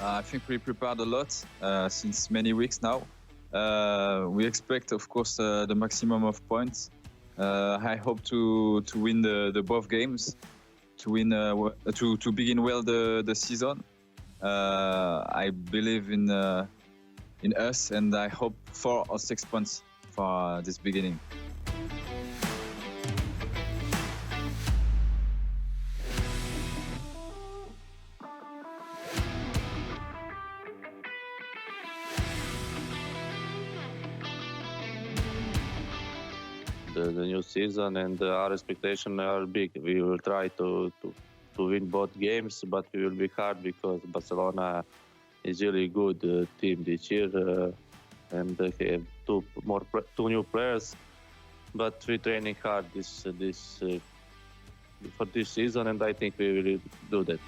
I think we prepared a lot since many weeks now. We expect, of course, the maximum of points. I hope to win the both games, to begin well the season. I believe in us, and I hope 4 or 6 points for this beginning. The new season and our expectations are big. We will try to win both games, but it will be hard because Barcelona is really good team this year, and they have two new players. But we're training hard for this season, and I think we will do that.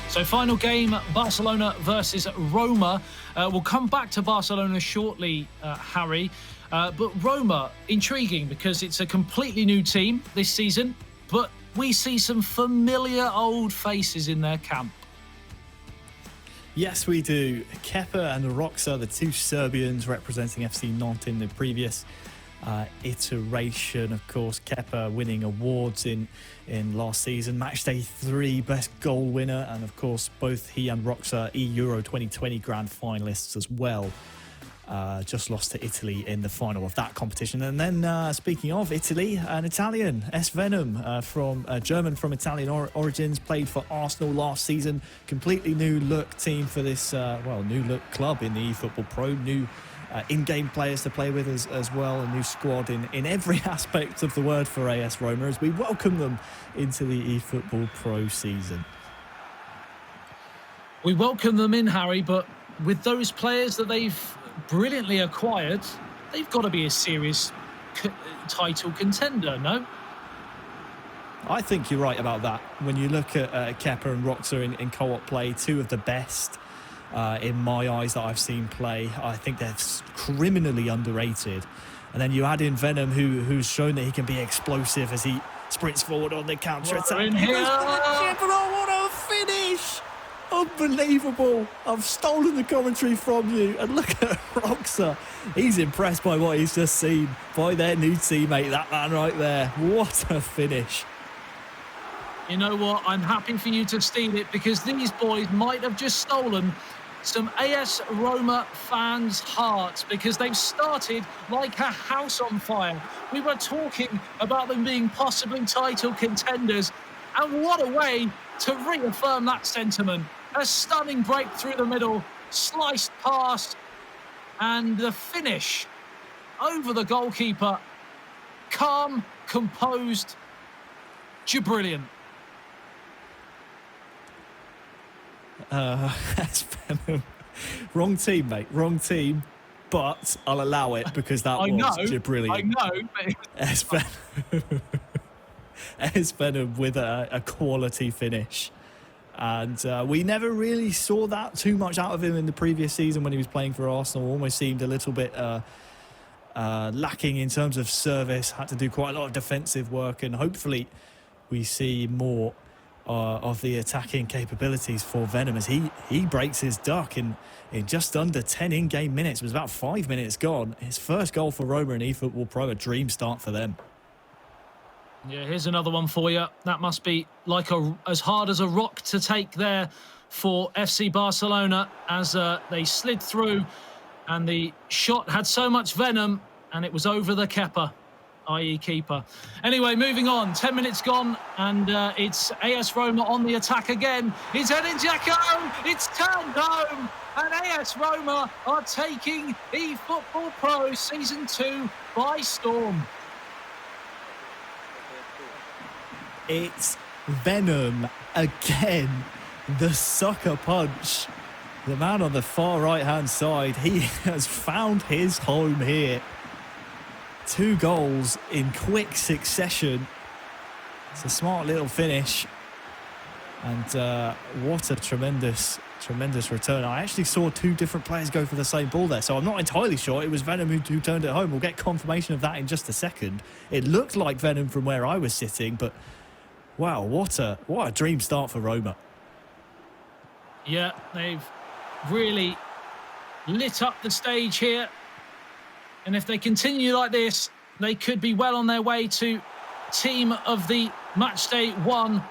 So final game, Barcelona versus Roma. We'll come back to Barcelona shortly, Harry. But Roma, intriguing because it's a completely new team this season, but we see some familiar old faces in their camp. Yes, we do. Kepa and Roxa, the two Serbians representing FC Nantes in the previous iteration. Of course, Kepa winning awards in last season. Matchday 3 best goal winner, and of course both he and Roxa Euro 2020 grand finalists as well. Just lost to Italy in the final of that competition. And then speaking of Italy, an Italian, S Venom, from German from Italian origins, played for Arsenal last season. Completely new look team for this new look club in the eFootball.Pro. New in-game players to play with as well, a new squad in every aspect of the word for AS Roma as we welcome them into the eFootball.Pro season. We welcome them in, Harry, but with those players that they've brilliantly acquired, they've got to be a serious title contender, no? I think you're right about that. When you look at Kepa and Roxa in co-op play, two of the best in my eyes that I've seen play. I think they're criminally underrated. And then you add in Venom, who's shown that he can be explosive as he sprints forward on the counter-attack. What a finish! Unbelievable. I've stolen the commentary from you. And look at Roxa. He's impressed by what he's just seen by their new teammate, that man right there. What a finish. You know what? I'm happy for you to steal it because these boys might have just stolen some AS Roma fans' hearts because they've started like a house on fire. We were talking about them being possibly title contenders, and what a way to reaffirm that sentiment. A stunning break through the middle, sliced pass, and the finish over the goalkeeper. Calm, composed, brilliant. Wrong team, mate. Wrong team. But I'll allow it because that was brilliant. I know. S Venom with a quality finish. And we never really saw that too much out of him in the previous season when he was playing for Arsenal. Almost seemed a little bit lacking in terms of service. Had to do quite a lot of defensive work, and hopefully we see more of the attacking capabilities for Venom as he breaks his duck in just under 10 in-game minutes. It was about 5 minutes gone. His first goal for Roma in eFootball.Pro, a dream start for them. Yeah, here's another one for you. That must be like as hard as a rock to take there for FC Barcelona as they slid through, and the shot had so much venom and it was over the Kepa, i.e. keeper. Anyway, moving on. 10 minutes gone, and it's AS Roma on the attack again. It's heading Dzeko. It's turned home, and AS Roma are taking eFootball.Pro Season 2 by storm. It's Venom again. The sucker punch. The man on the far right-hand side, he has found his home here. 2 goals in quick succession. It's a smart little finish. And what a tremendous Tremendous return. I actually saw two different players go for the same ball there, so I'm not entirely sure it was Venom who turned it home. We'll get confirmation of that in just a second. It looked like Venom from where I was sitting, but wow, what a dream start for Roma. Yeah, they've really lit up the stage here. And if they continue like this, they could be well on their way to team of the Matchday 1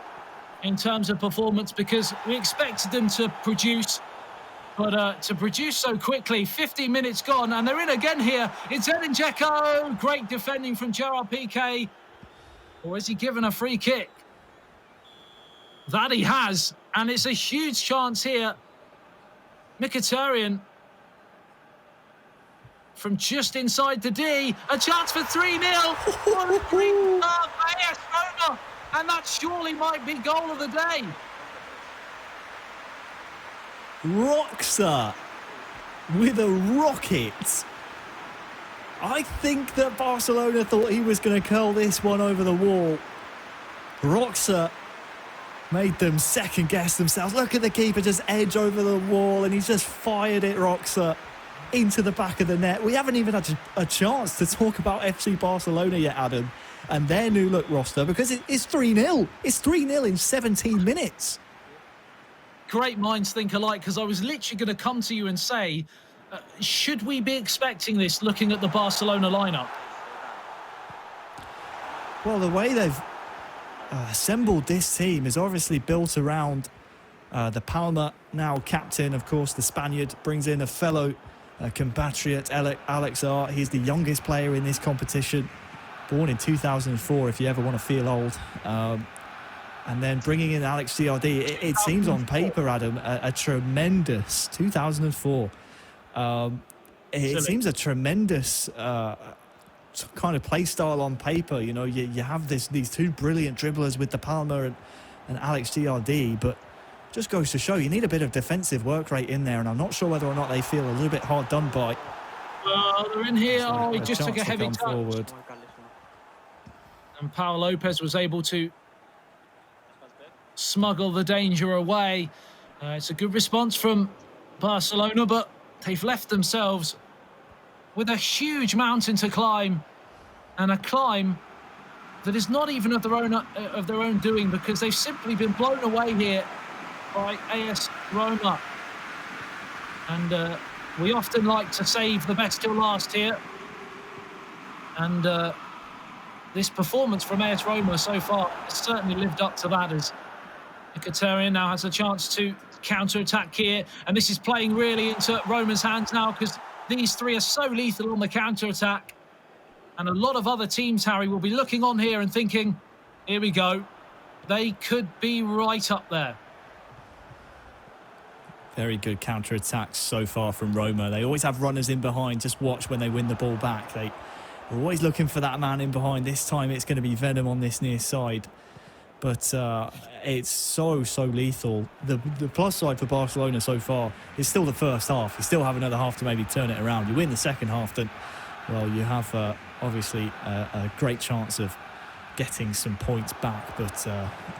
in terms of performance, because we expected them to produce, but to produce so quickly. 15 minutes gone, and they're in again here. It's Edin Dzeko. Great defending from Gerard Piqué. Or is he given a free kick? That he has, and it's a huge chance here. Mkhitaryan from just inside the D. A chance for 3-0. What a great start for AS Roma. And that surely might be goal of the day. Roxa with a rocket. I think that Barcelona thought he was going to curl this one over the wall. Roxa made them second guess themselves. Look at the keeper just edge over the wall, and he's just fired it, Roxa, into the back of the net. We haven't even had a chance to talk about FC Barcelona yet, Adam, and their new look roster, because it's 3-0. It's 3-0 in 17 minutes. Great minds think alike, because I was literally going to come to you and say, should we be expecting this looking at the Barcelona lineup? Well, the way they've assembled this team is obviously built around the Palma, now captain, of course, the Spaniard, brings in a fellow compatriot, Alex R. He's the youngest player in this competition, born in 2004, if you ever want to feel old. And then bringing in Alex GRD, it seems on paper, Adam, a tremendous 2004. It seems a tremendous kind of play style on paper. You know, you have these two brilliant dribblers with the Palma and Alex GRD, but just goes to show you need a bit of defensive work rate in there, and I'm not sure whether or not they feel a little bit hard done by. Well, they're in here. Oh, he just took a heavy touch. Forward. And Pau Lopez was able to smuggle the danger away. It's a good response from Barcelona, but they've left themselves with a huge mountain to climb, and a climb that is not even of their own doing, because they've simply been blown away here by AS Roma. And we often like to save the best till last here, and this performance from AS Roma so far has certainly lived up to that, as Mkhitaryan now has a chance to counter-attack here, and this is playing really into Roma's hands now, because these three are so lethal on the counter-attack, and a lot of other teams, Harry, will be looking on here and thinking, here we go, they could be right up there. Very good counter-attacks so far from Roma. They always have runners in behind. Just watch when they win the ball back. They're always looking for that man in behind. This time it's going to be Venom on this near side. But it's so lethal. The plus side for Barcelona so far is still the first half. You still have another half to maybe turn it around. You win the second half, then, well, you have obviously a great chance of getting some points back. But,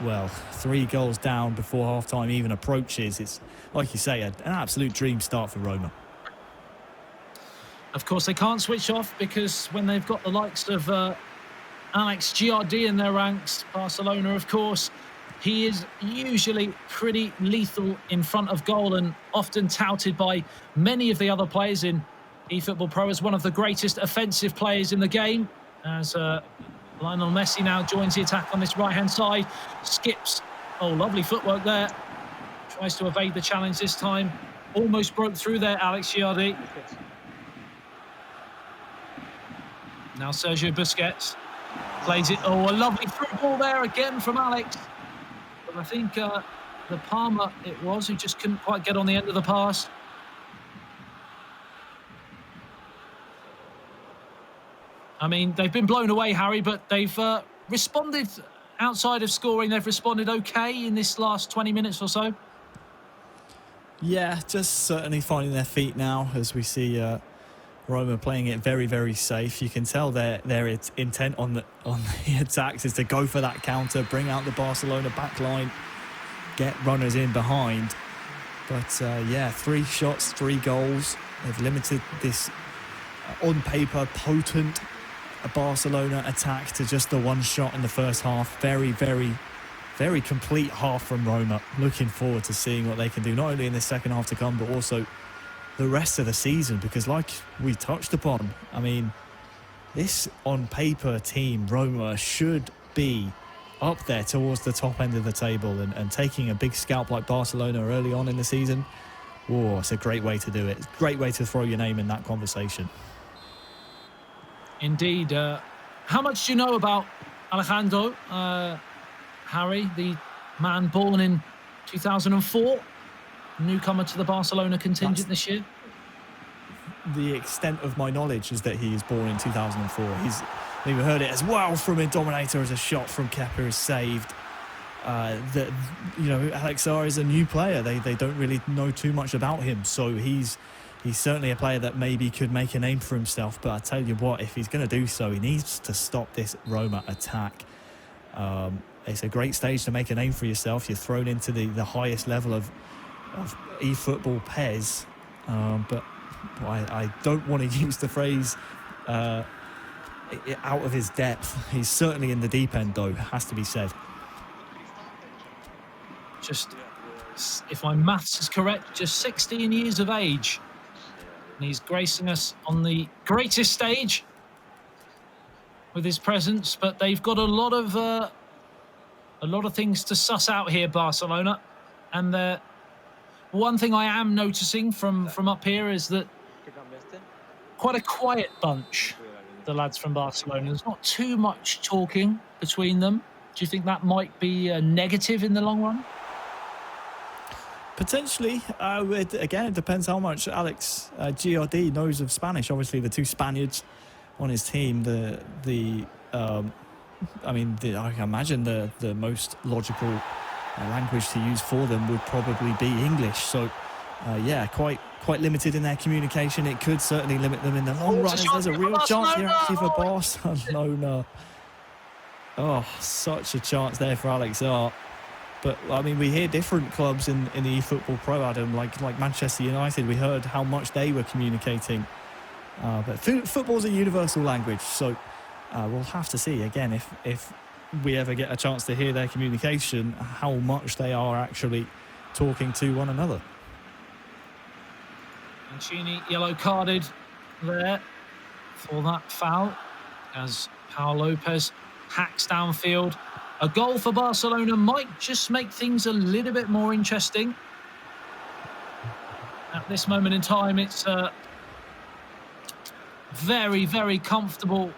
well, 3 goals down before half-time even approaches. It's, like you say, an absolute dream start for Roma. Of course, they can't switch off, because when they've got the likes of Alex GRD in their ranks, Barcelona, of course, he is usually pretty lethal in front of goal, and often touted by many of the other players in eFootball.Pro as one of the greatest offensive players in the game. As Lionel Messi now joins the attack on this right-hand side, skips. Oh, lovely footwork there. Tries to evade the challenge this time. Almost broke through there, Alex GRD. Now Sergio Busquets plays it. Oh, a lovely through ball there again from Alex. But I think the Palmer it was who just couldn't quite get on the end of the pass. I mean, they've been blown away, Harry, but they've responded outside of scoring. They've responded okay in this last 20 minutes or so. Yeah, just certainly finding their feet now, as we see Roma playing it very safe. You can tell their intent on the attacks is to go for that counter, bring out the Barcelona back line, get runners in behind. But yeah, 3 shots, 3 goals. They've limited this on paper potent Barcelona attack to just the 1 shot in the first half. Very, very, very complete half from Roma. Looking forward to seeing what they can do, not only in the second half to come, but also the rest of the season. Because like we touched upon, I mean, this on paper team, Roma, should be up there towards the top end of the table, and taking a big scalp like Barcelona early on in the season, oh, it's a great way to do it. It's a great way to throw your name in that conversation. Indeed. How much do you know about Alejandro, Harry, the man born in 2004, newcomer to the Barcelona contingent this year? The extent of my knowledge is that he is born in 2004. We heard it as well from Dominator as a shot from Kepa is saved. That, you know, Alexar is a new player. They don't really know too much about him, so he's certainly a player that maybe could make a name for himself. But I tell you what, if he's going to do so, he needs to stop this Roma attack. It's a great stage to make a name for yourself. You're thrown into the highest level of eFootball PES, but I don't want to use the phrase out of his depth. He's certainly in the deep end, though, has to be said. Just, if my maths is correct, just 16 years of age. And he's gracing us on the greatest stage with his presence. But they've got a lot of things to suss out here, Barcelona. And one thing I am noticing from up here is that quite a quiet bunch, the lads from Barcelona. There's not too much talking between them. Do you think that might be a negative in the long run? Potentially. Again, it depends how much Alex Giardi knows of Spanish. Obviously, the 2 Spaniards on his team, I imagine the most logical language to use for them would probably be English. So, yeah, quite limited in their communication. It could certainly limit them in the long run. There's a real chance here actually for Barcelona. Oh, such a chance there for Alex Art. But, I mean, we hear different clubs in the eFootball.Pro, Adam, like Manchester United. We heard how much they were communicating. But football's a universal language, so we'll have to see, again, if we ever get a chance to hear their communication, how much they are actually talking to one another. Mancini yellow-carded there for that foul as Pau Lopez hacks downfield. A goal for Barcelona might just make things a little bit more interesting. At this moment in time, it's very, very comfortable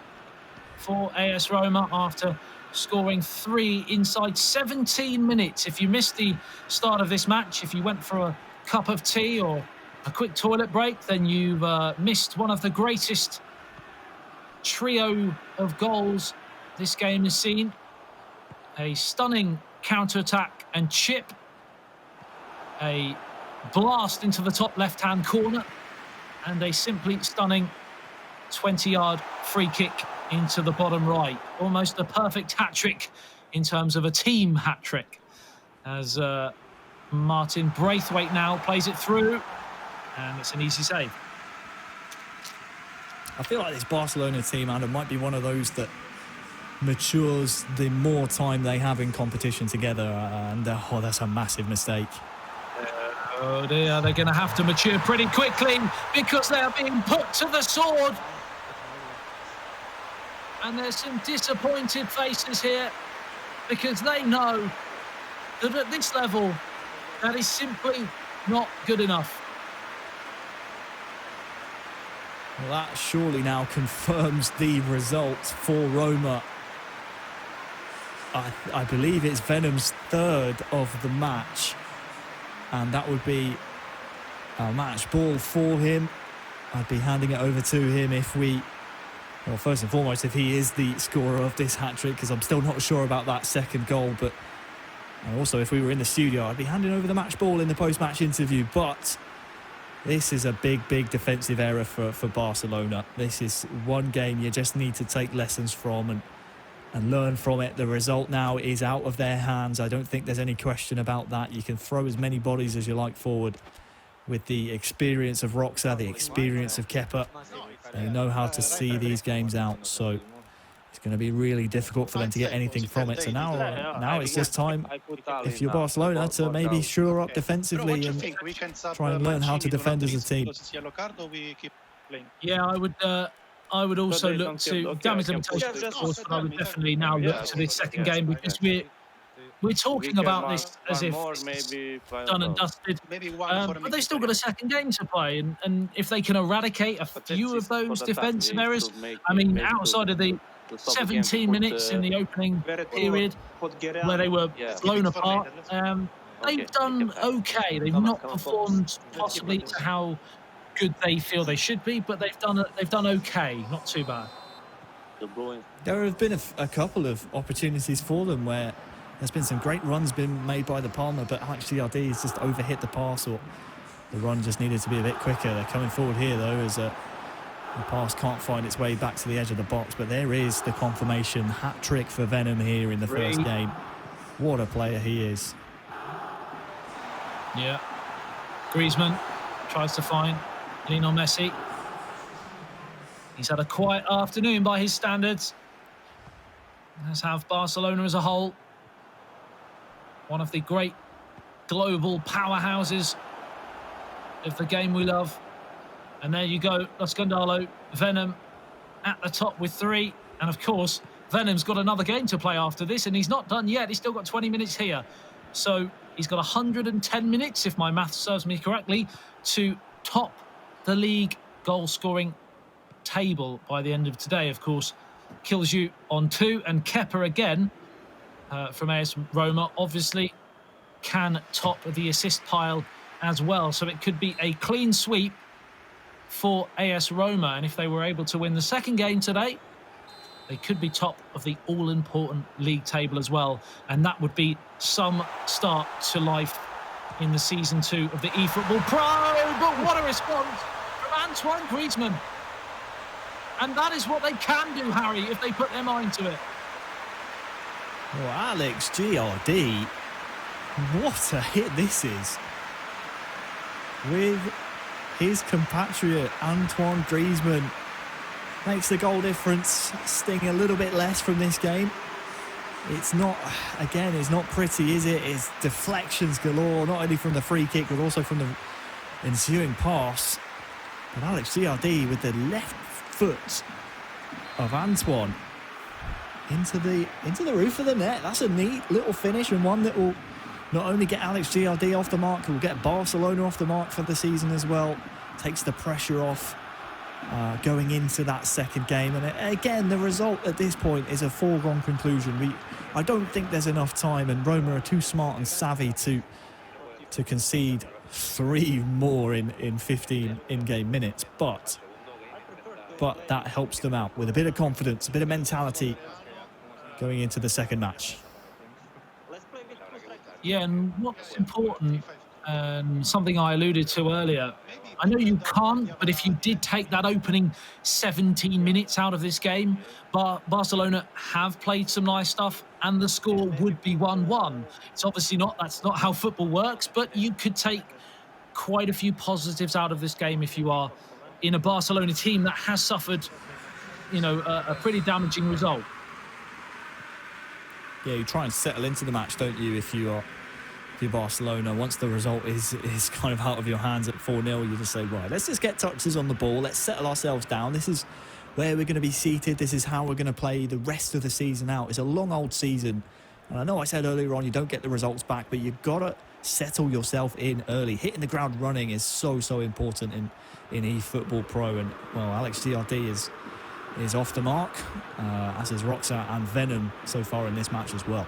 for AS Roma after scoring 3 inside 17 minutes. If you missed the start of this match, if you went for a cup of tea or a quick toilet break, then you've missed one of the greatest trio of goals this game has seen. A stunning counter-attack and chip. A blast into the top left-hand corner. And a simply stunning 20-yard free kick into the bottom right. Almost a perfect hat-trick in terms of a team hat-trick. As Martin Braithwaite now plays it through. And it's an easy save. I feel like this Barcelona team, Adam, might be one of those that matures the more time they have in competition together, and that's a massive mistake. Oh dear, they're going to have to mature pretty quickly because they are being put to the sword. And there's some disappointed faces here because they know that at this level, that is simply not good enough. Well, that surely now confirms the result for Roma. I believe it's Venom's 3rd of the match, and that would be a match ball for him. I'd be handing it over to him well, first and foremost, if he is the scorer of this hat-trick, because I'm still not sure about that second goal, but also if we were in the studio, I'd be handing over the match ball in the post-match interview. But this is a big defensive error for Barcelona. This is one game you just need to take lessons from, and and learn from it. The result now is out of their hands. I don't think there's any question about that. You can throw as many bodies as you like forward. With the experience of Roxa, the experience of Kepa, they know how to see these games out. So it's going to be really difficult for them to get anything from it. So now it's just time, if you're Barcelona, to maybe shore up defensively and try and learn how to defend as a team. Yeah, I would also look to damage limitations, of course, but I would definitely now look to this second game, because we're talking about this as if it's done and dusted, but they've still got a second game to play, and if they can eradicate a few of those defensive errors, I mean, outside of the 17 minutes in the opening period where they were blown apart, they've done okay. They've not performed possibly to how good they feel they should be, but they've done okay, not too bad. There have been a couple of opportunities for them where there's been some great runs been made by the Palmer, but Alex Giardi has just overhit the pass, or the run just needed to be a bit quicker. They're coming forward here, though, as the pass can't find its way back to the edge of the box, but there is the confirmation hat-trick for Venom here in the first game. What a player he is. Yeah. Griezmann tries to find Lionel Messi. He's had a quiet afternoon by his standards, as have Barcelona as a whole. One of the great global powerhouses of the game we love. And there you go, Lo Scandalo, Venom at the top with 3. And of course, Venom's got another game to play after this, and he's not done yet. He's still got 20 minutes here. So he's got 110 minutes, if my math serves me correctly, to top the league goal-scoring table by the end of today. Of course, kills you on 2, and Kepa again from AS Roma obviously can top the assist pile as well. So it could be a clean sweep for AS Roma, and if they were able to win the second game today, they could be top of the all-important league table as well, and that would be some start to life in the season 2 of the eFootball.Pro. But what a response from Antoine Griezmann, and that is what they can do, Harry, if they put their mind to it. Well, Alex Giardi, what a hit this is. With his compatriot Antoine Griezmann, makes the goal difference sting a little bit less from this game. It's not, again, it's not pretty, is it? It's deflections galore, not only from the free kick, but also from the ensuing pass. But Alex Giardi with the left foot of Antoine into the roof of the net. That's a neat little finish, and one that will not only get Alex Giardi off the mark, will get Barcelona off the mark for the season as well. Takes the pressure off going into that second game. And again, the result at this point is a foregone conclusion. I don't think there's enough time, and Roma are too smart and savvy to concede 3 more in 15 in-game minutes. But that helps them out with a bit of confidence, a bit of mentality going into the second match. Yeah, and what's important, something I alluded to earlier, I know you can't, but if you did take that opening 17 minutes out of this game, Barcelona have played some nice stuff, and the score would be 1-1. It's obviously that's not how football works, but you could take quite a few positives out of this game if you are in a Barcelona team that has suffered, a pretty damaging result. Yeah, you try and settle into the match, don't you, if you're Barcelona. Once the result is kind of out of your hands at 4-0, you just say, right, let's just get touches on the ball, let's settle ourselves down. This is where we're going to be seated, this is how we're going to play the rest of the season out. It's a long old season, and I know I said earlier on you don't get the results back, but you've got to settle yourself in early. Hitting the ground running is so important in eFootball.Pro, and well, Alex Giardi is off the mark, as is Roxa and Venom so far in this match as well.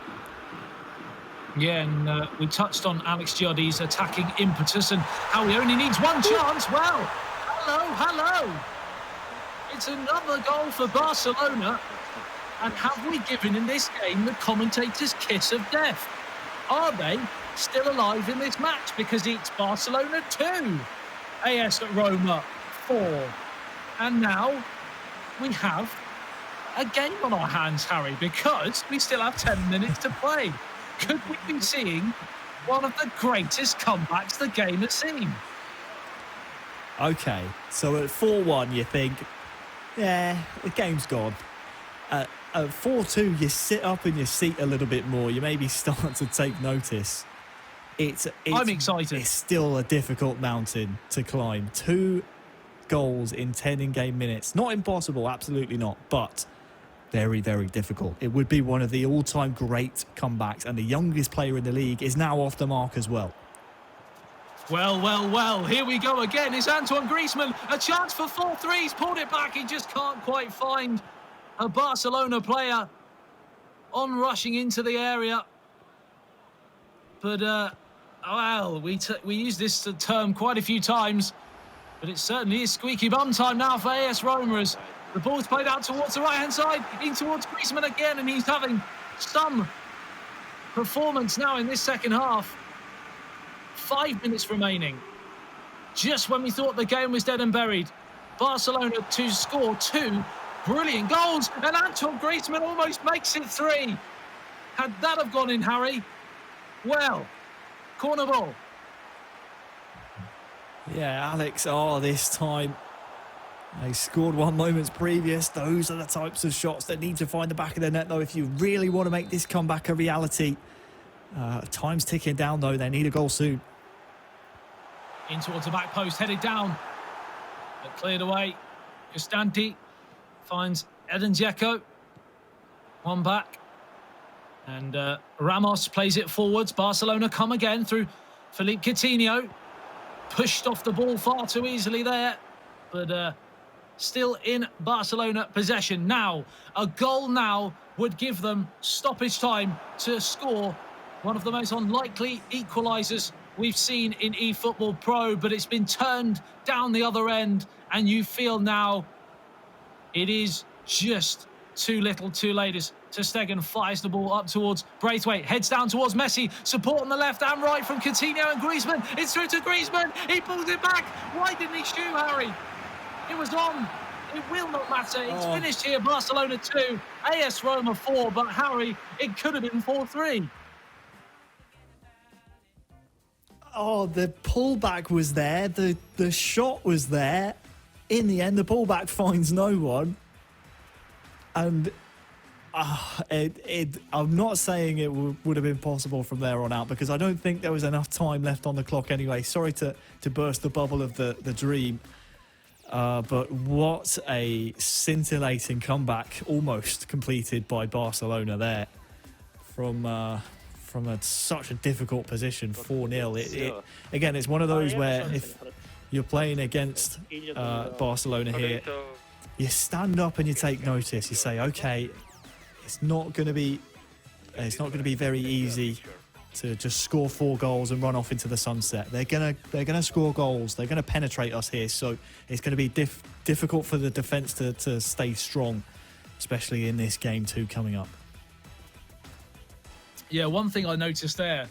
Yeah, and we touched on Alex Giardi's attacking impetus and how he only needs one chance. Well, hello. It's another goal for Barcelona. And have we given in this game the commentators' kiss of death? Are they still alive in this match? Because it's Barcelona 2, AS Roma 4. And now we have a game on our hands, Harry, because we still have 10 minutes to play. Could we be seeing one of the greatest comebacks the game has seen? Okay, so at 4-1, you think, yeah, the game's gone. At 4-2, you sit up in your seat a little bit more. You maybe start to take notice. I'm excited. It's still a difficult mountain to climb. 2 goals in 10 in-game minutes. Not impossible, absolutely not, but very, very difficult. It would be one of the all-time great comebacks, and the youngest player in the league is now off the mark as well. Well, here we go again. It's Antoine Griezmann. A chance for 4-3. He's pulled it back. He just can't quite find a Barcelona player on rushing into the area. But, well, we use this term quite a few times, but it certainly is squeaky bum time now for AS Roma as the ball's played out towards the right-hand side, in towards Griezmann again, and he's having some performance now in this second half. 5 minutes remaining. Just when we thought the game was dead and buried, Barcelona to score 2 brilliant goals, and Antoine Griezmann almost makes it 3. Had that have gone in, Harry, well, corner ball. Yeah, Alex, this time they scored 1 moment previous. Those are the types of shots that need to find the back of the net, though, if you really want to make this comeback a reality. Time's ticking down, though. They need a goal soon. In towards the back post, headed down, but cleared away. Cristante finds Edin Dzeko. One back. And Ramos plays it forwards. Barcelona come again through Philippe Coutinho. Pushed off the ball far too easily there. But still in Barcelona possession. Now, a goal now would give them stoppage time to score one of the most unlikely equalisers we've seen in eFootball.Pro, but it's been turned down the other end, and you feel now it is just too little too late as Ter Stegen fires the ball up towards Braithwaite, heads down towards Messi, support on the left and right from Coutinho and Griezmann. It's through to Griezmann, he pulls it back. Why didn't he shoot, Harry? It was on. It will not matter. It's finished here. Barcelona 2, AS Roma 4, but Harry, it could have been 4-3. The pullback was there. The shot was there. In the end, the pullback finds no one. And I'm not saying it would have been possible from there on out, because I don't think there was enough time left on the clock anyway. Sorry to burst the bubble of the dream. But what a scintillating comeback, almost completed by Barcelona there from such a difficult position, 4-0. Again, it's one of those where if you're playing against Barcelona here, you stand up and you take notice. You say, okay, it's not going to be very easy to just score 4 goals and run off into the sunset. They're gonna score goals. They're gonna penetrate us here. So it's going to be difficult for the defense to stay strong, especially in this game 2 coming up. Yeah, one thing I noticed there,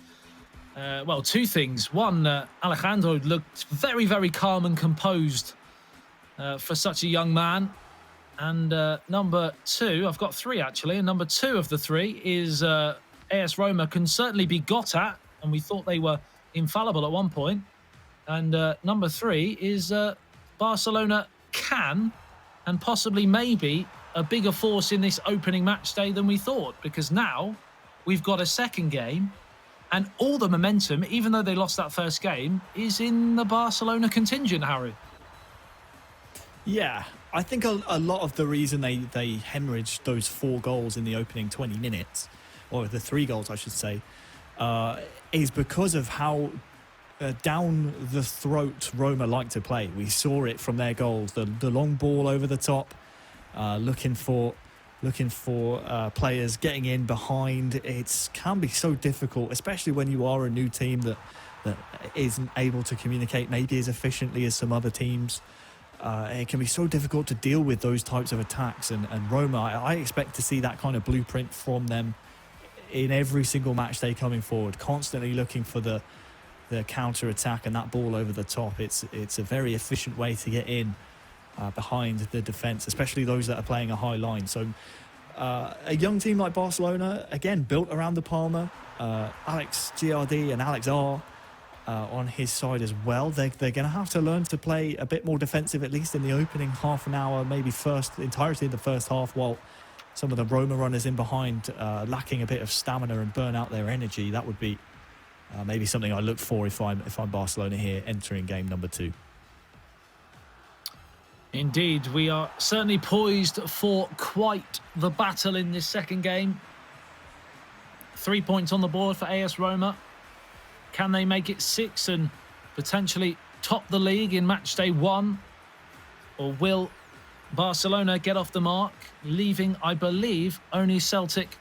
2 things. One, Alejandro looked very, very calm and composed for such a young man. And number 2, I've got 3 actually, and number 2 of the 3 is AS Roma can certainly be got at, and we thought they were infallible at one point. And number 3 is Barcelona can, and possibly maybe, a bigger force in this opening match day than we thought, because now we've got a second game, and all the momentum, even though they lost that first game, is in the Barcelona contingent, Harry. Yeah, I think a lot of the reason they hemorrhaged those 4 goals in the opening 20 minutes, or the 3 goals, I should say, is because of how down the throat Roma like to play. We saw it from their goals, the long ball over the top, looking for players getting in behind. It can be so difficult, especially when you are a new team that isn't able to communicate maybe as efficiently as some other teams. It can be so difficult to deal with those types of attacks, and Roma, I expect to see that kind of blueprint from them in every single match day coming forward, constantly looking for the counter attack and that ball over the top. It's a very efficient way to get in, behind the defence, especially those that are playing a high line. So a young team like Barcelona, again, built around the Palmer, Alex Giardi and Alex R on his side as well. They're going to have to learn to play a bit more defensive, at least in the opening half an hour, maybe entirety of the first half, while some of the Roma runners in behind lacking a bit of stamina and burn out their energy. That would be maybe something I look for if I'm Barcelona here entering game number 2. Indeed, we are certainly poised for quite the battle in this second game. 3 points on the board for AS Roma. Can they make it 6 and potentially top the league in Matchday 1? Or will Barcelona get off the mark, leaving, I believe, only Celtic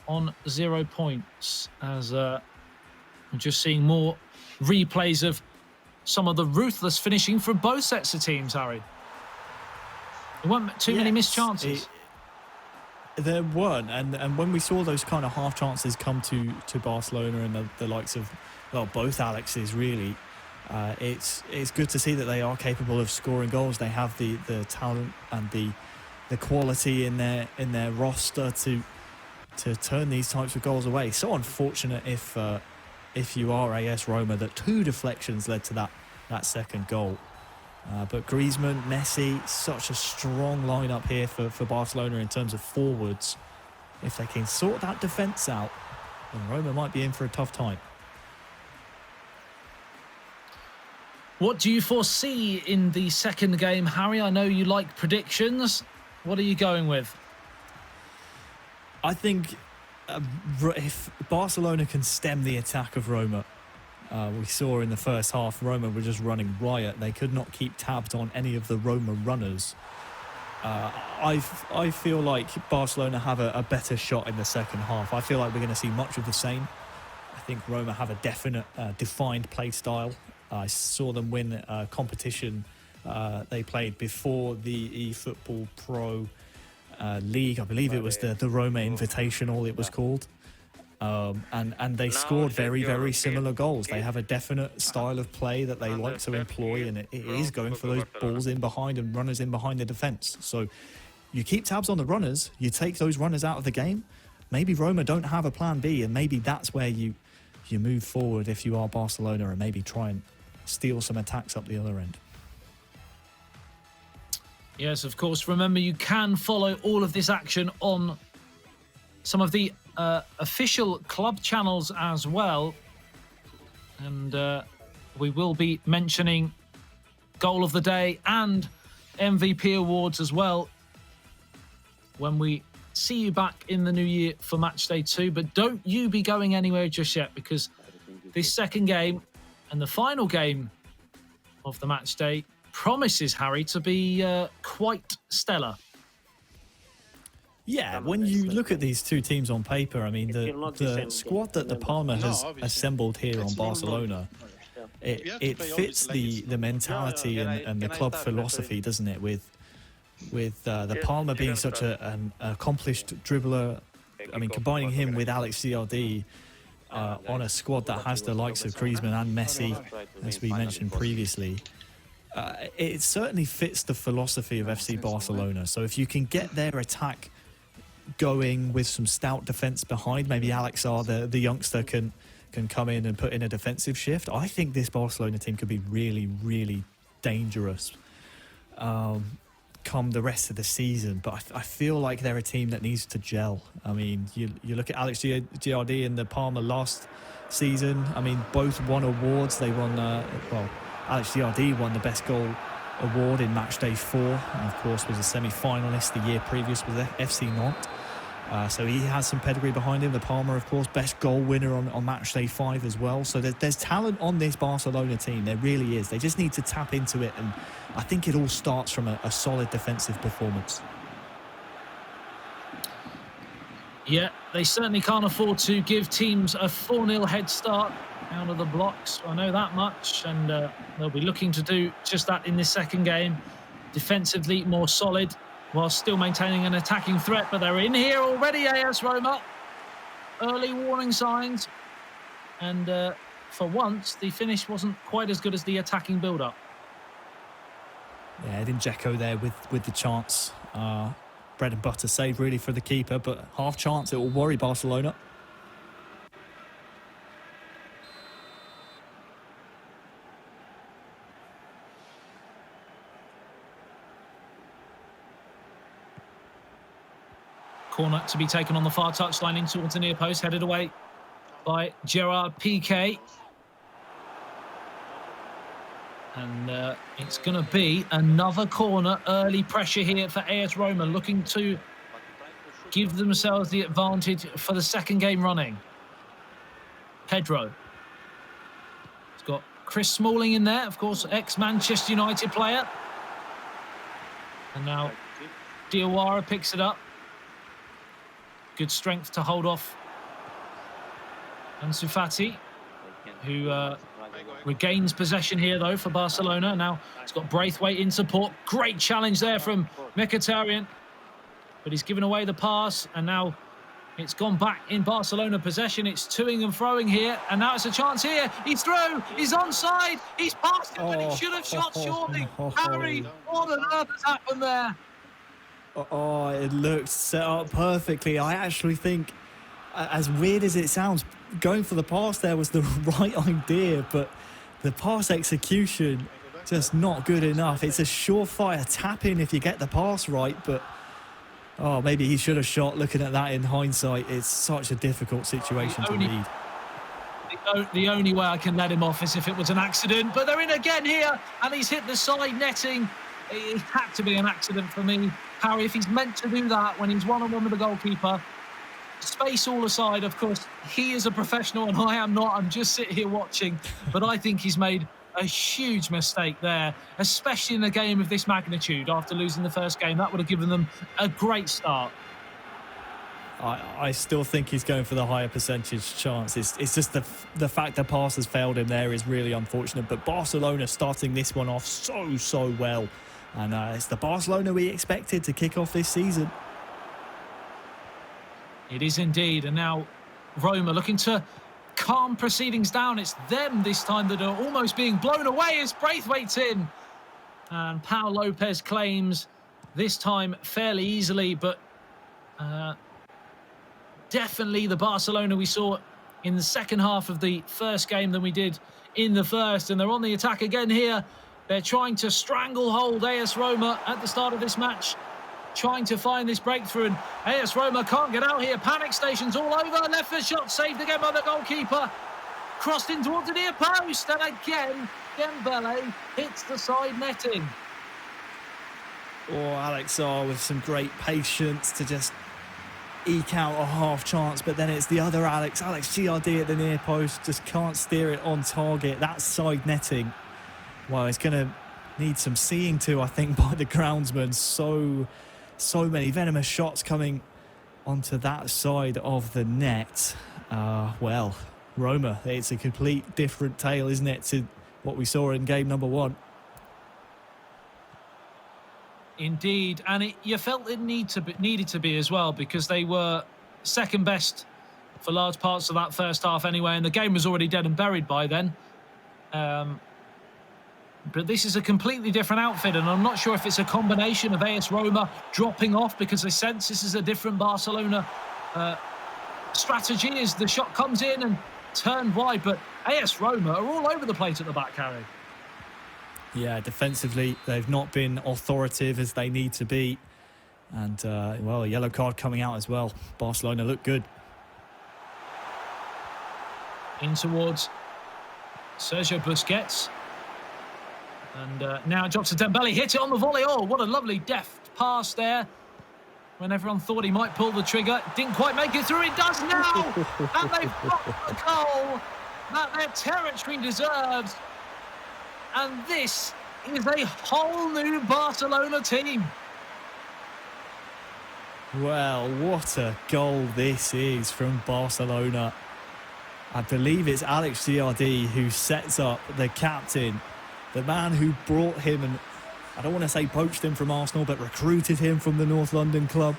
on 0 points? As I'm just seeing more replays of some of the ruthless finishing from both sets of teams, Harry. There weren't too many missed chances. There weren't, and when we saw those kind of half chances come to Barcelona and the likes of, well, both Alexes really, it's good to see that they are capable of scoring goals. They have the talent and the quality in their roster to turn these types of goals away. So unfortunate if you are AS Roma that 2 deflections led to that second goal. But Griezmann, Messi, such a strong lineup here for Barcelona in terms of forwards. If they can sort that defence out, then Roma might be in for a tough time. What do you foresee in the second game, Harry? I know you like predictions. What are you going with? I think if Barcelona can stem the attack of Roma, we saw in the first half, Roma were just running riot. They could not keep tabs on any of the Roma runners. I feel like Barcelona have a better shot in the second half. I feel like we're going to see much of the same. I think Roma have a definite, defined play style. I saw them win a competition they played before the eFootball.Pro league. I believe it was the Roma Invitational, it was called. And they scored very, very similar goals. They have a definite style of play that they like to employ, and it is going for those balls in behind and runners in behind the defence. So you keep tabs on the runners, you take those runners out of the game. Maybe Roma don't have a plan B, and maybe that's where you move forward if you are Barcelona, and maybe try and steal some attacks up the other end. Yes, of course. Remember, you can follow all of this action on some of the official club channels as well. And we will be mentioning Goal of the Day and MVP awards as well when we see you back in the new year for Matchday 2. But don't you be going anywhere just yet, because this second game and the final game of the Matchday promises, Harry, to be quite stellar. Yeah, when you look at these two teams on paper, I mean, the squad that the Palmer has assembled here on Barcelona, it fits the mentality and the club philosophy, doesn't it? With the Palmer being such an accomplished dribbler, I mean, combining him with Alex Giardi on a squad that has the likes of Griezmann and Messi, as we mentioned previously, it certainly fits the philosophy of FC Barcelona. So if you can get their attack going with some stout defence behind, maybe Alex R, the youngster, can come in and put in a defensive shift, I think this Barcelona team could be really, really dangerous come the rest of the season. But I feel like they're a team that needs to gel. I mean, you look at Alex Giardi and the Palmer last season. I mean, both won awards. They won, Alex Giardi won the Best Goal award in Matchday 4, and of course was a semi-finalist the year previous with FC Nantes. So he has some pedigree behind him. The Palmer, of course, best goal winner on Matchday 5 as well. So there's talent on this Barcelona team. There really is. They just need to tap into it, and I think it all starts from a solid defensive performance. Yeah, they certainly can't afford to give teams a 4-0 head start out of the blocks. I know that much, and they'll be looking to do just that in this second game. Defensively more solid, while still maintaining an attacking threat. But they're in here already, AS Roma. Early warning signs. And for once, the finish wasn't quite as good as the attacking build-up. Yeah, Edin Dzeko there with the chance. Bread and butter save really for the keeper, but half chance it will worry Barcelona. Corner to be taken on the far touchline in towards the near post, headed away by Gerard Piqué. And it's going to be another corner. Early pressure here for AS Roma, looking to give themselves the advantage for the second game running. Pedro. He's got Chris Smalling in there, of course, ex-Manchester United player. And now Diawara picks it up. Good strength to hold off Ansu Fati, who regains possession here, though, for Barcelona. Now it's got Braithwaite in support. Great challenge there from Mkhitaryan. But he's given away the pass, and now it's gone back in Barcelona possession. It's toing and froing here, and now it's a chance here. He's through, he's onside, he's passed it when he should have shot surely. Harry, what on earth has happened there? Oh, it looked set up perfectly. I actually think, as weird as it sounds, going for the pass there was the right idea, but the pass execution just not good enough. It's a surefire tap-in if you get the pass right, but oh, maybe he should have shot. Looking at that in hindsight, it's such a difficult situation to read. The only way I can let him off is if it was an accident, but they're in again here, and he's hit the side netting. It had to be an accident for me. Harry, if he's meant to do that when he's one-on-one with the goalkeeper, space all aside, of course, he is a professional and I am not. I'm just sitting here watching. But I think he's made a huge mistake there, especially in a game of this magnitude. After losing the first game, that would have given them a great start. I still think he's going for the higher percentage chance. It's just the fact the pass has failed him there is really unfortunate. But Barcelona starting this one off so well. And it's the Barcelona we expected to kick off this season. It is indeed. And now Roma looking to calm proceedings down. It's them this time that are almost being blown away as Braithwaite's in. And Pau Lopez claims this time fairly easily, but definitely the Barcelona we saw in the second half of the first game than we did in the first. And they're on the attack again here. They're trying to stranglehold AS Roma at the start of this match, trying to find this breakthrough, and AS Roma can't get out here. Panic stations all over. Left foot shot saved again by the goalkeeper. Crossed in towards the near post, and again, Dembele hits the side netting. Oh, Alex R with some great patience to just eke out a half chance, but then it's the other Alex GRD at the near post, just can't steer it on target. That's side netting. Well, it's going to need some seeing to, I think, by the groundsman. So many venomous shots coming onto that side of the net. Well, Roma, it's a complete different tale, isn't it, to what we saw in game number one. Indeed, and you felt it needed to be as well, because they were second best for large parts of that first half anyway, and the game was already dead and buried by then. But this is a completely different outfit, and I'm not sure if it's a combination of AS Roma dropping off because they sense this is a different Barcelona strategy as the shot comes in and turned wide. But AS Roma are all over the place at the back, Harry. Yeah, defensively, they've not been authoritative as they need to be. And, well, a yellow card coming out as well. Barcelona look good. In towards Sergio Busquets. And now drops to Dembele, hit it on the volley. Oh, what a lovely deft pass there. When everyone thought he might pull the trigger, didn't quite make it through. It does now! And they've got the goal that their territory deserves. And this is a whole new Barcelona team. Well, what a goal this is from Barcelona. I believe it's Alex GRD who sets up the captain, the man who brought him, and I don't want to say poached him from Arsenal, but recruited him from the North London club.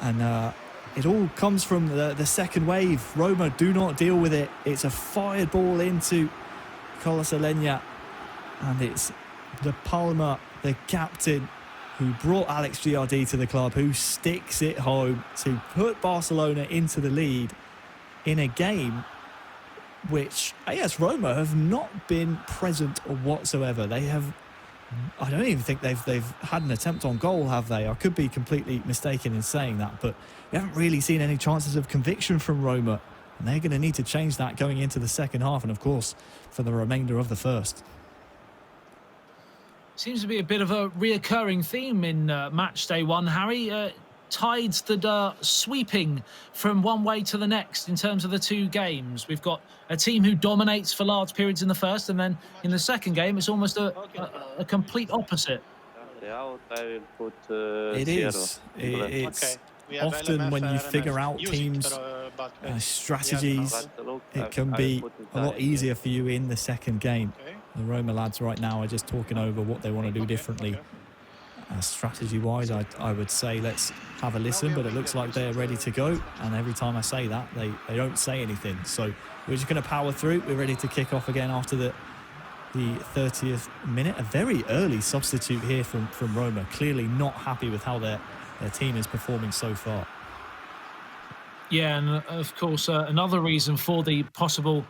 And it all comes from the second wave. Roma do not deal with it. It's a fired ball into Galatasaray, and it's De Palma, the captain, who brought Alex Giardi to the club, who sticks it home to put Barcelona into the lead in a game which AS Roma have not been present whatsoever. They have, I don't even think they've had an attempt on goal, have they? I could be completely mistaken in saying that, but we haven't really seen any chances of conviction from Roma, and they're going to need to change that going into the second half and, of course, for the remainder of the first. Seems to be a bit of a reoccurring theme in match day one, Harry. Tides that are sweeping from one way to the next in terms of the two games. We've got a team who dominates for large periods in the first, and then in the second game, it's almost a complete opposite. It is. It's often when you figure out teams' strategies, it can be a lot easier for you in the second game. The Roma lads right now are just talking over what they want to do differently. Strategy-wise, I would say let's have a listen, but it looks like they're ready to go. And every time I say that, they don't say anything. So we're just going to power through. We're ready to kick off again after the 30th minute. A very early substitute here from Roma. Clearly not happy with how their team is performing so far. Yeah, and of course, another reason for the possible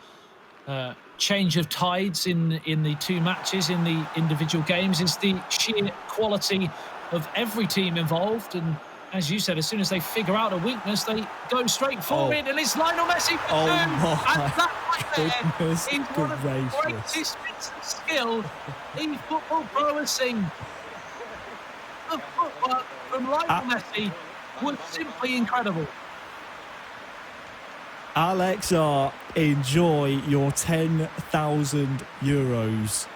change of tides in the two matches, in the individual games, is the sheer quality of every team involved. And as you said, as soon as they figure out a weakness, they go straight forward, and it's Lionel Messi for two. And that right there is one of the greatest bits of skill eFootball.Pro has seen. The footwork from Lionel Messi was simply incredible. Alex R, enjoy your 10,000 euros.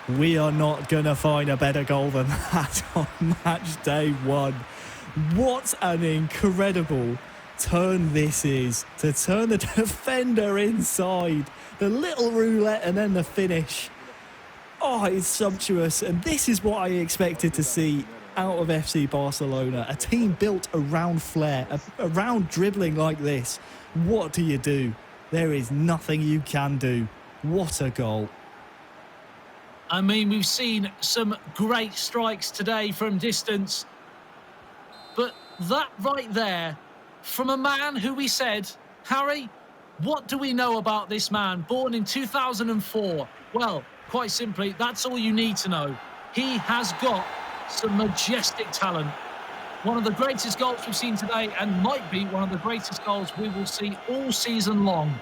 We are not going to find a better goal than that on match day one. What an incredible turn this is, to turn the defender inside. The little roulette and then the finish. Oh, it's sumptuous. And this is what I expected to see out of FC Barcelona. A team built around flair, around dribbling like this. What do you do? There is nothing you can do. What a goal. I mean, we've seen some great strikes today from distance. But that right there, from a man who we said, Harry, what do we know about this man? Born in 2004. Well, quite simply, that's all you need to know. He has got some majestic talent. One of the greatest goals we've seen today, and might be one of the greatest goals we will see all season long.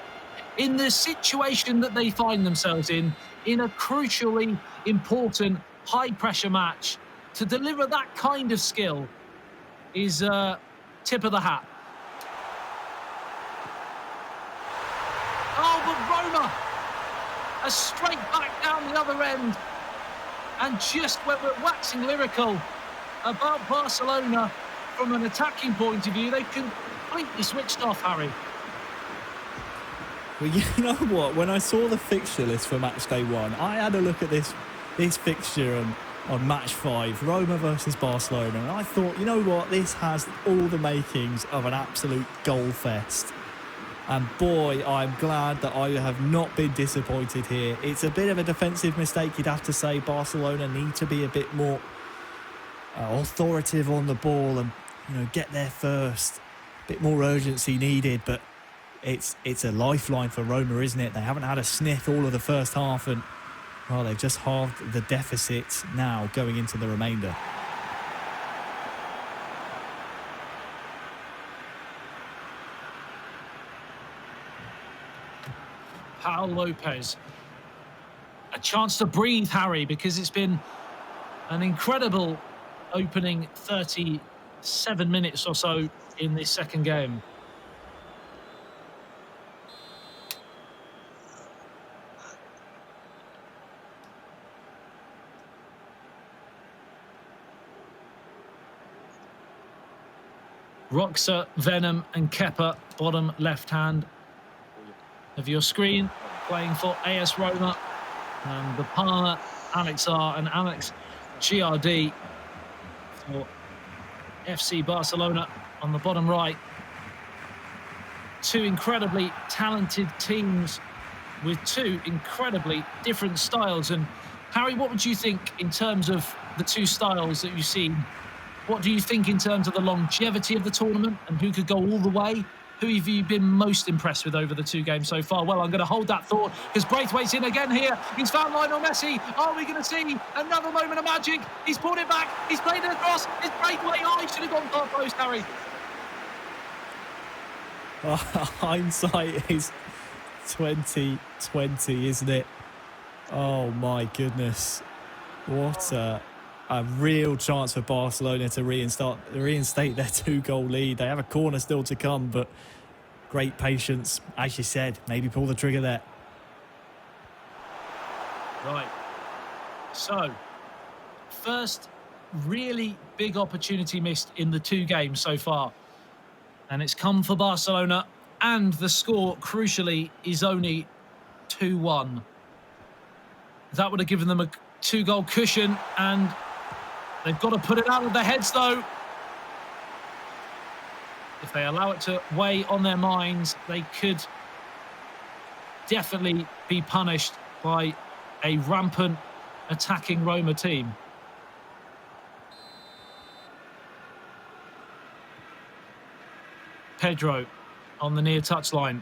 In the situation that they find themselves in a crucially important high-pressure match, to deliver that kind of skill is tip of the hat. Oh, but Roma are straight back down the other end. And just when we're waxing lyrical about Barcelona from an attacking point of view, they completely switched off, Harry. Well, you know what? When I saw the fixture list for match day one, I had a look at this fixture on match 5, Roma versus Barcelona, and I thought, you know what? This has all the makings of an absolute goal fest. And boy, I'm glad that I have not been disappointed here. It's a bit of a defensive mistake, you'd have to say. Barcelona need to be a bit more authoritative on the ball and, you know, get there first. A bit more urgency needed, but it's a lifeline for Roma, isn't it? They haven't had a sniff all of the first half, and well, they've just halved the deficit now going into the remainder. Paul Lopez. A chance to breathe, Harry, because it's been an incredible opening 37 minutes or so in this second game. Roxa, Venom and Kepa, bottom left hand of your screen, playing for AS Roma. And the Palmer, Alex R and Alex Giardi for FC Barcelona on the bottom right. Two incredibly talented teams with two incredibly different styles. And Harry, what would you think in terms of the two styles that you've seen? What do you think in terms of the longevity of the tournament and who could go all the way? Who have you been most impressed with over the two games so far? Well, I'm going to hold that thought because Braithwaite's in again here. He's found Lionel Messi. Are we going to see another moment of magic? He's pulled it back. He's played it across. It's Braithwaite. Oh, he should have gone far post, Harry. Hindsight is 2020, isn't it? Oh my goodness. What a real chance for Barcelona to reinstate their 2-goal lead. They have a corner still to come, but great patience. As you said, maybe pull the trigger there. Right. So, first really big opportunity missed in the two games so far. And it's come for Barcelona, and the score, crucially, is only 2-1. That would have given them a 2-goal cushion, and they've got to put it out of their heads, though. If they allow it to weigh on their minds, they could definitely be punished by a rampant attacking Roma team. Pedro on the near touchline.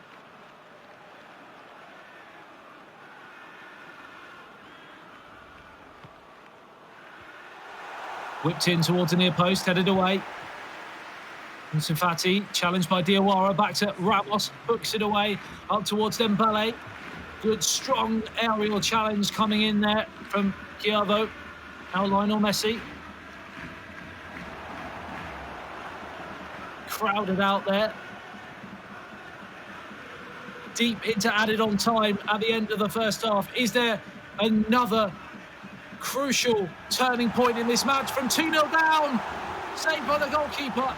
Whipped in towards the near post, headed away. Ansu Fati, challenged by Diawara, back to Ramos, hooks it away, up towards Dembele. Good, strong aerial challenge coming in there from Chiavo. Now Lionel Messi. Crowded out there. Deep into added on time at the end of the first half. Is there another crucial turning point in this match from 2-0 down? Saved by the goalkeeper.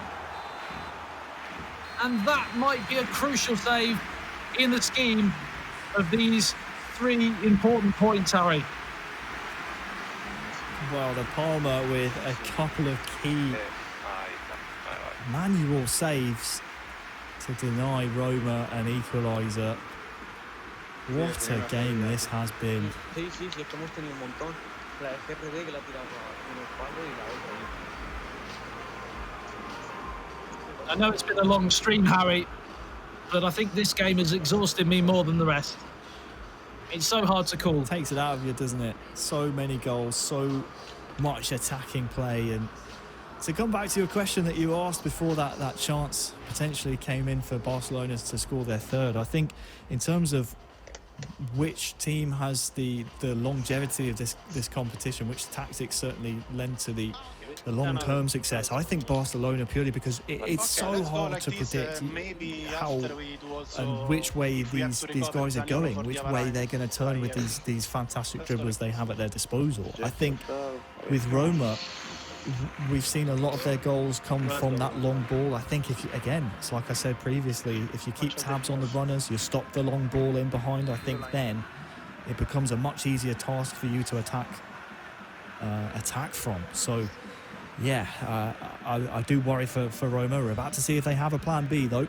And that might be a crucial save in the scheme of these three important points, Harry. Well, the Palmer with a couple of key manual saves to deny Roma an equaliser. What a game this has been. I know it's been a long stream, Harry, but I think this game has exhausted me more than the rest. It's so hard to call. It takes it out of you, doesn't it? So many goals, so much attacking play. And to come back to your question that you asked before that chance potentially came in for Barcelona to score their third, I think in terms of which team has the longevity of this competition, which tactics certainly lend to the long-term success, I think Barcelona, purely because it's so hard to predict how and which way these guys are going, which way they're going to turn with these fantastic dribblers they have at their disposal. I think with Roma, we've seen a lot of their goals come from that long ball. I think if you, again, it's like I said previously, if you keep tabs on the runners, you stop the long ball in behind, I think then it becomes a much easier task for you to attack from. So yeah, I do worry for Roma. We're about to see if they have a plan B, though.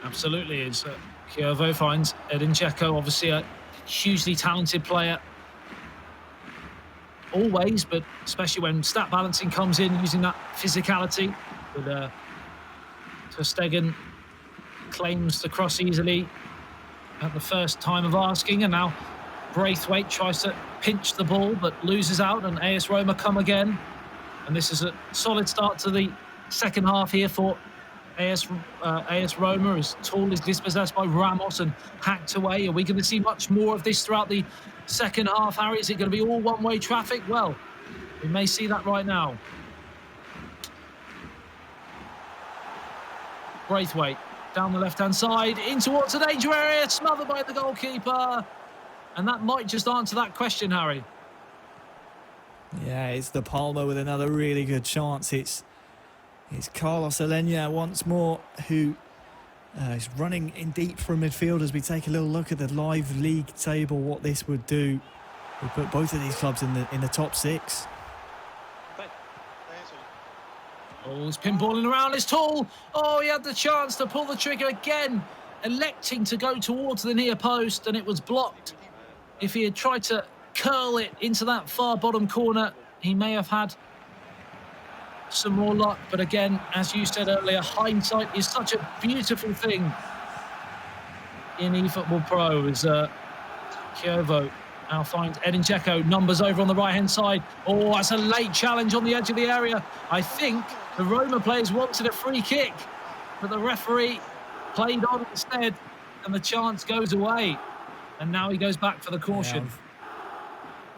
Absolutely is. Chiavo finds Edin Dzeko, obviously a hugely talented player. Always, but especially when stat balancing comes in, using that physicality. With Ter Stegen claims the cross easily at the first time of asking, and now Braithwaite tries to pinch the ball but loses out, and AS Roma come again. And this is a solid start to the second half here for AS Roma, as Tall is dispossessed by Ramos and hacked away. Are we going to see much more of this throughout the second half, Harry? Is it going to be all one-way traffic? Well, we may see that right now. Braithwaite down the left-hand side, in towards the danger area, smothered by the goalkeeper. And that might just answer that question, Harry. Yeah, it's the Palmer with another really good chance. It's Carlos Alenya once more, who is running in deep from midfield. As we take a little look at the live league table, what this would do. We put both of these clubs in the top six. Oh, he's pinballing around. It's Tall. Oh, he had the chance to pull the trigger again. electing to go towards the near post, and it was blocked. If he had tried to curl it into that far bottom corner, he may have had some more luck. But again, as you said earlier, hindsight is such a beautiful thing in eFootball.Pro. As Kiovo now finds Edin Dzeko, numbers over on the right-hand side. Oh, that's a late challenge on the edge of the area. I think the Roma players wanted a free kick, but the referee played on instead, and the chance goes away. And now he goes back for the caution.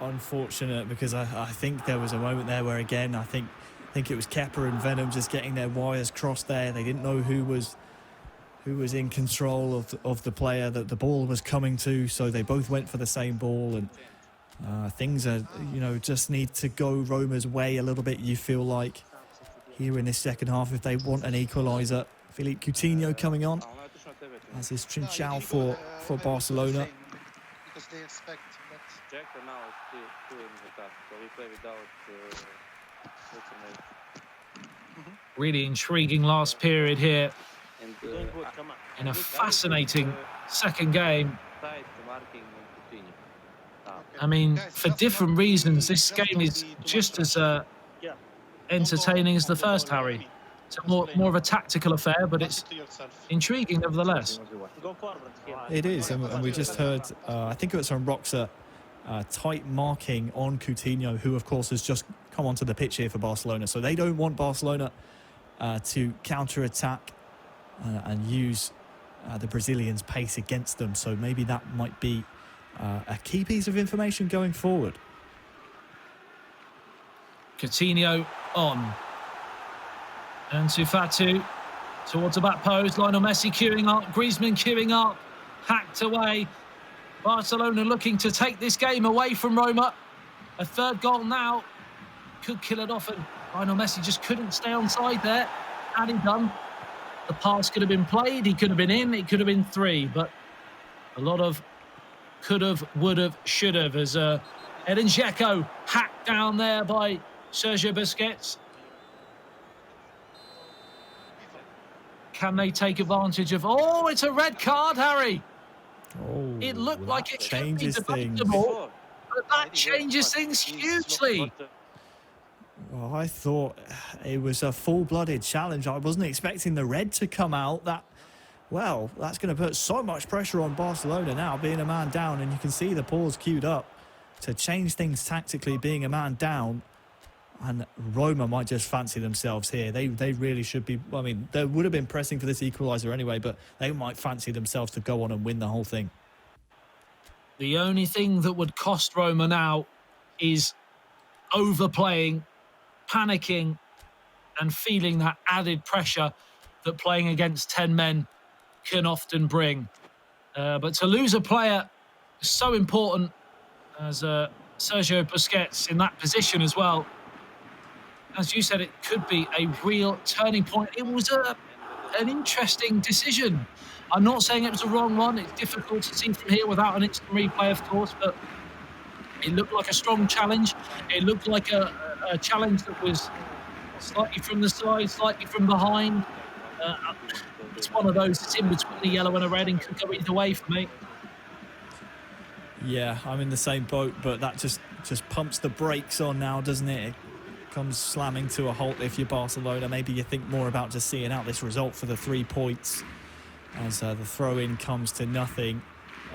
Yeah, unfortunate, because I think there was a moment there where, again, I think it was Kepa and Venom just getting their wires crossed there. They didn't know who was in control of the player that the ball was coming to, so they both went for the same ball, and things are, just need to go Roma's way a little bit, you feel like, here in this second half, if they want an equaliser. Philippe Coutinho coming on, as is Trincao for Barcelona. Because they expect that. Now is still in the attack, so we play without Really intriguing last period here in a fascinating second game. I mean, for different reasons, this game is just as entertaining as the first, Harry. It's more of a tactical affair, but it's intriguing nevertheless. It is, and we just heard, I think it was from Roxa, tight marking on Coutinho, who of course has just come onto the pitch here for Barcelona. So they don't want Barcelona to counter-attack and use the Brazilians' pace against them. So maybe that might be a key piece of information going forward. Coutinho on. And Fatu towards the back post. Lionel Messi queuing up. Griezmann queuing up. Hacked away. Barcelona looking to take this game away from Roma. A third goal now. Could kill it off, and Lionel Messi just couldn't stay on side there. Had he done, the pass could have been played. He could have been in. It could have been 3. But a lot of could have, would have, should have. As Edin Dzeko hacked down there by Sergio Busquets. Can they take advantage of... Oh, it's a red card, Harry. Oh, it looked like it changes things. But that changes things hugely. Well, I thought it was a full-blooded challenge. I wasn't expecting the red to come out. That's going to put so much pressure on Barcelona now, being a man down, and you can see the pause queued up to change things tactically, being a man down. And Roma might just fancy themselves here. They really should be... I mean, they would have been pressing for this equaliser anyway, but they might fancy themselves to go on and win the whole thing. The only thing that would cost Roma now is overplaying, panicking, and feeling that added pressure that playing against 10 men can often bring. But to lose a player is so important, as Sergio Busquets in that position as well. As you said, it could be a real turning point. It was an interesting decision. I'm not saying it was a wrong one. It's difficult to see from here without an instant replay, of course, but it looked like a strong challenge. It looked like a challenge that was slightly from the side, slightly from behind. It's one of those that's in between the yellow and a red and could go either way for me. Yeah, I'm in the same boat, but that just pumps the brakes on now, doesn't it? It comes slamming to a halt if you're Barcelona. Maybe you think more about just seeing out this result for the 3 points as the throw-in comes to nothing.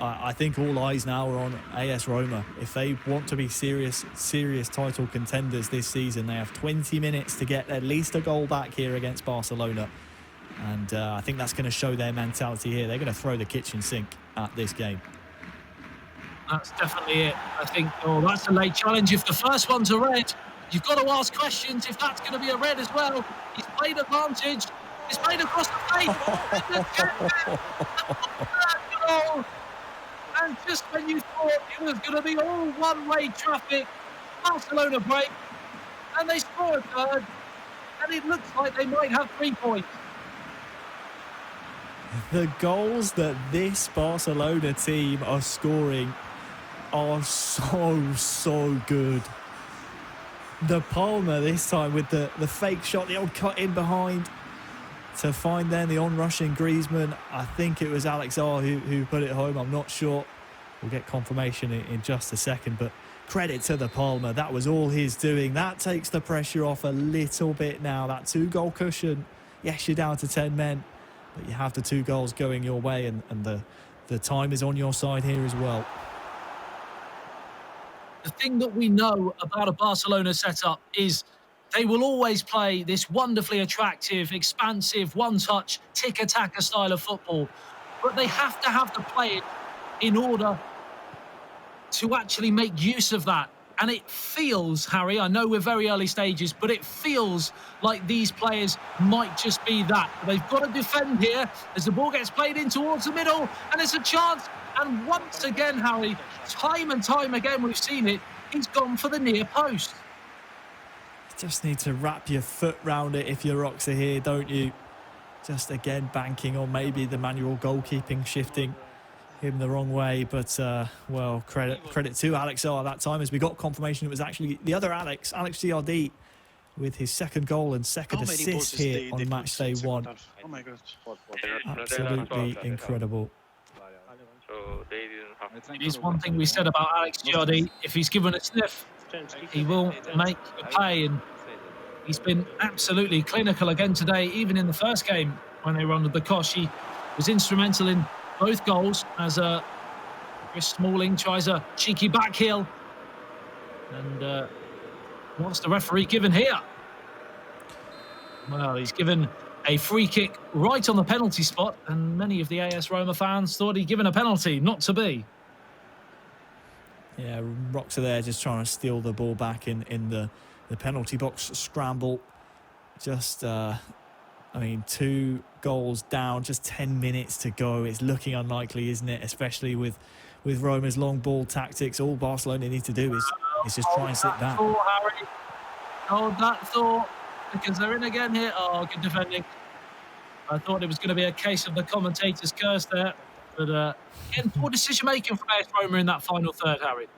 I think all eyes now are on AS Roma. If they want to be serious title contenders this season, they have 20 minutes to get at least a goal back here against Barcelona. And I think that's going to show their mentality here. They're going to throw the kitchen sink at this game. That's definitely it. I think, that's a late challenge. If the first one's a red, you've got to ask questions if that's going to be a red as well. He's played advantage. He's played across the face. And just when you thought it was going to be all one-way traffic, Barcelona break, and they score a third, and it looks like they might have 3 points. The goals that this Barcelona team are scoring are so good. The Palmer this time with the fake shot, the old cut in behind. to find then the on-rushing Griezmann. I think it was Alex R who put it home. I'm not sure. We'll get confirmation in just a second, but credit to the Palmer. That was all he's doing. That takes the pressure off a little bit now. That 2-goal cushion. Yes, you're down to 10 men, but you have the 2 goals going your way, and the time is on your side here as well. The thing that we know about a Barcelona setup is they will always play this wonderfully attractive, expansive, one-touch, tiki-taka style of football. But they have to have the play in order to actually make use of that. And it feels, Harry, I know we're very early stages, but it feels like these players might just be that. They've got to defend here as the ball gets played in towards the middle, and it's a chance. And once again, Harry, time and time again, we've seen it, he's gone for the near post. Just need to wrap your foot round it if you're Roxa here, don't you? Just again banking on maybe the manual goalkeeping shifting him the wrong way, but well, credit to Alex R that time, as we got confirmation it was actually the other Alex GRD, with his second goal and second assist here on Matchday 1. Oh my God. Absolutely incredible. It is one thing we said about Alex GRD. If he's given a sniff, he will make a pay, and he's been absolutely clinical again today. Even in the first game when they were under the cosh, he was instrumental in both goals, as Chris Smalling tries a cheeky back heel. And what's the referee given here? Well, he's given a free kick right on the penalty spot, and many of the AS Roma fans thought he'd given a penalty, not to be. Yeah, Roxa there just trying to steal the ball back in the penalty box scramble. Just, I mean, 2 goals down, just 10 minutes to go. It's looking unlikely, isn't it? Especially with Roma's long ball tactics. All Barcelona need to do is just try and sit back. Hold that thought, because they're in again here. Oh, good defending. I thought it was going to be a case of the commentator's curse there. But again, poor decision-making from AS Roma in that final third, Harry.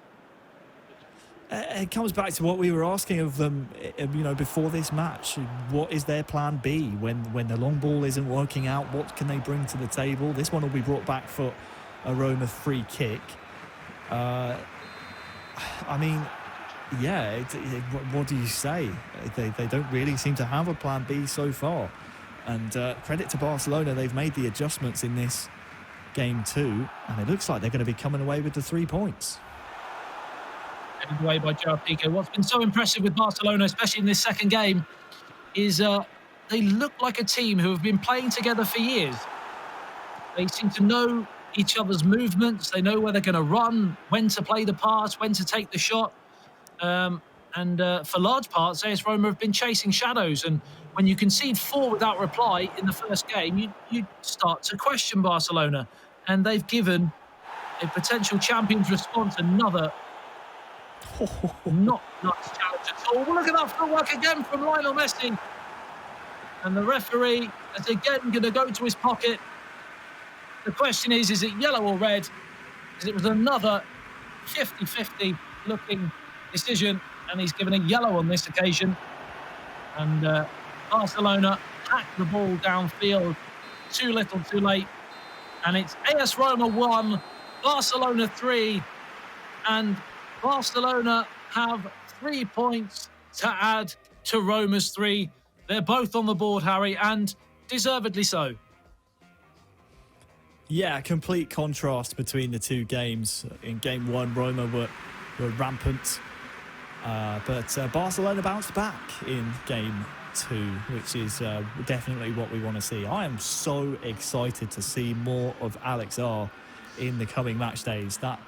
It comes back to what we were asking of them, you know, before this match. What is their plan B when the long ball isn't working out? What can they bring to the table? This one will be brought back for a Roma free kick. I mean, yeah, what do you say? They don't really seem to have a plan B so far. And credit to Barcelona, they've made the adjustments in this game too, and it looks like they're going to be coming away with the 3 points. Headed away by Gerard Piqué. What's been so impressive with Barcelona, especially in this second game, is they look like a team who have been playing together for years. They seem to know each other's movements. They know where they're going to run, when to play the pass, when to take the shot. And for large parts, AS Roma have been chasing shadows. And when you concede 4 without reply in the first game, you start to question Barcelona. And they've given a potential champions response another not nice challenge at all. Well, look at that footwork again from Lionel Messi. And the referee is again going to go to his pocket. The question is it yellow or red? Because it was another 50-50 looking decision, and he's given a yellow on this occasion. And Barcelona hacked the ball downfield too little too late, and it's AS Roma 1, Barcelona 3, and Barcelona have 3 points to add to Roma's 3. They're both on the board, Harry, and deservedly so. Yeah, complete contrast between the 2 games. In game 1, Roma were rampant, but Barcelona bounced back in game 2, which is definitely what we want to see. I am so excited to see more of Alex R in the coming match days. That